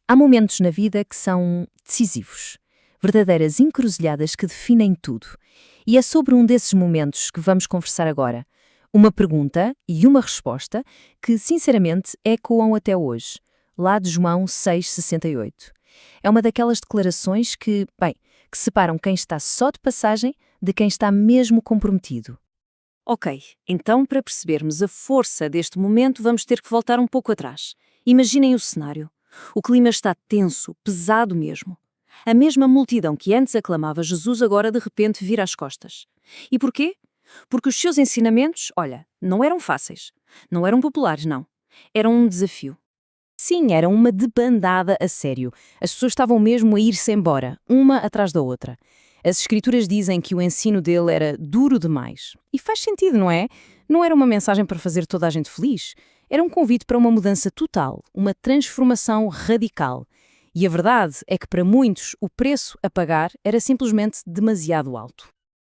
Há momentos na vida que são decisivos, verdadeiras encruzilhadas que definem tudo. E é sobre um desses momentos que vamos conversar agora. Uma pergunta e uma resposta que, sinceramente, ecoam até hoje, lá de João 6,68. É uma daquelas declarações que separam quem está só de passagem de quem está mesmo comprometido. Ok, então para percebermos a força deste momento vamos ter que voltar um pouco atrás. Imaginem o cenário. O clima está tenso, pesado mesmo. A mesma multidão que antes aclamava Jesus agora de repente vira as costas. E porquê? Porque os seus ensinamentos, olha, não eram fáceis. Não eram populares, não. Eram um desafio. Sim, era uma debandada a sério. As pessoas estavam mesmo a ir-se embora, uma atrás da outra. As escrituras dizem que o ensino dele era duro demais. E faz sentido, não é? Não era uma mensagem para fazer toda a gente feliz. Era um convite para uma mudança total, uma transformação radical. E a verdade é que para muitos o preço a pagar era simplesmente demasiado alto.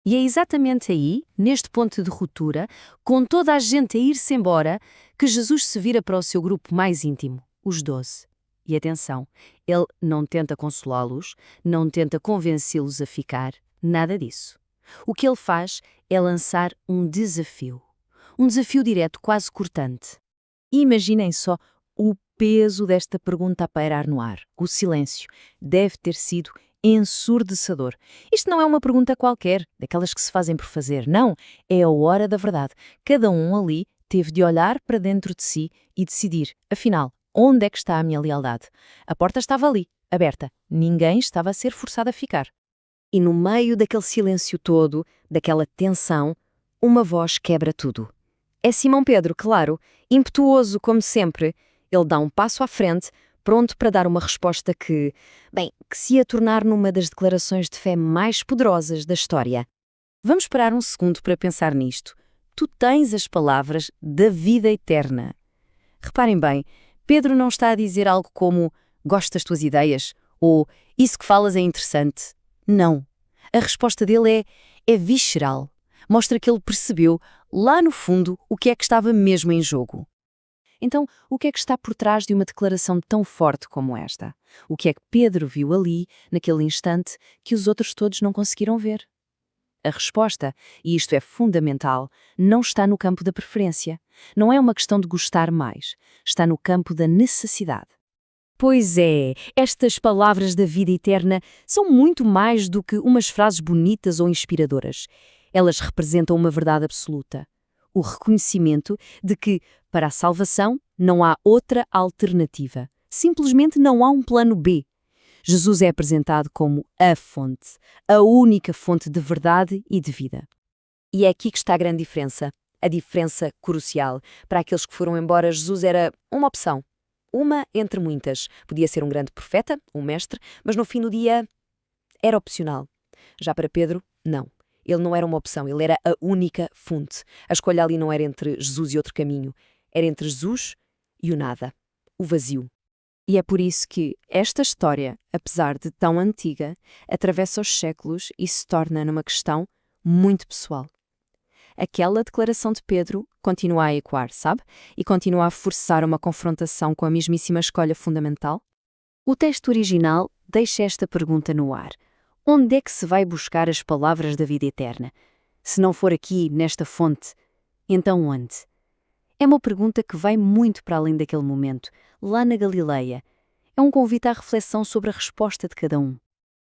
E é exatamente aí, neste ponto de ruptura, com toda a gente a ir-se embora, que Jesus se vira para o seu grupo mais íntimo, os 12. E atenção, ele não tenta consolá-los, não tenta convencê-los a ficar, nada disso. O que ele faz é lançar um desafio direto, quase cortante. E imaginem só o peso desta pergunta a pairar no ar. O silêncio deve ter sido ensurdecedor. Isto não é uma pergunta qualquer, daquelas que se fazem por fazer, não. É a hora da verdade. Cada um ali teve de olhar para dentro de si e decidir, afinal, onde é que está a minha lealdade? A porta estava ali, aberta. Ninguém estava a ser forçado a ficar. E no meio daquele silêncio todo, daquela tensão, uma voz quebra tudo. É Simão Pedro, claro, impetuoso como sempre. Ele dá um passo à frente, pronto para dar uma resposta que se ia tornar numa das declarações de fé mais poderosas da história. Vamos parar um segundo para pensar nisto. Tu tens as palavras da vida eterna. Reparem bem, Pedro não está a dizer algo como gosto das tuas ideias ou isso que falas é interessante. Não. A resposta dele é visceral. Mostra que ele percebeu, lá no fundo, o que é que estava mesmo em jogo. Então, o que é que está por trás de uma declaração tão forte como esta? O que é que Pedro viu ali, naquele instante, que os outros todos não conseguiram ver? A resposta, e isto é fundamental, não está no campo da preferência. Não é uma questão de gostar mais. Está no campo da necessidade. Pois é, estas palavras da vida eterna são muito mais do que umas frases bonitas ou inspiradoras. Elas representam uma verdade absoluta. O reconhecimento de que, para a salvação, não há outra alternativa. Simplesmente não há um plano B. Jesus é apresentado como a fonte, a única fonte de verdade e de vida. E é aqui que está a diferença crucial. Para aqueles que foram embora, Jesus era uma opção. Uma entre muitas. Podia ser um grande profeta, um mestre, mas no fim do dia era opcional. Já para Pedro, não. Ele não era uma opção, ele era a única fonte. A escolha ali não era entre Jesus e outro caminho. Era entre Jesus e o nada, o vazio. E é por isso que esta história, apesar de tão antiga, atravessa os séculos e se torna numa questão muito pessoal. Aquela declaração de Pedro continua a ecoar, sabe? E continua a forçar uma confrontação com a mesmíssima escolha fundamental. O texto original deixa esta pergunta no ar. Onde é que se vai buscar as palavras da vida eterna? Se não for aqui, nesta fonte, então onde? É uma pergunta que vai muito para além daquele momento, lá na Galileia. É um convite à reflexão sobre a resposta de cada um.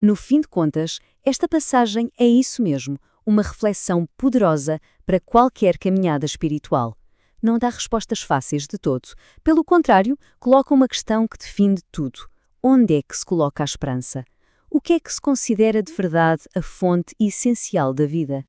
No fim de contas, esta passagem é isso mesmo, uma reflexão poderosa para qualquer caminhada espiritual. Não dá respostas fáceis de todo. Pelo contrário, coloca uma questão que define tudo. Onde é que se coloca a esperança? O que é que se considera de verdade a fonte essencial da vida?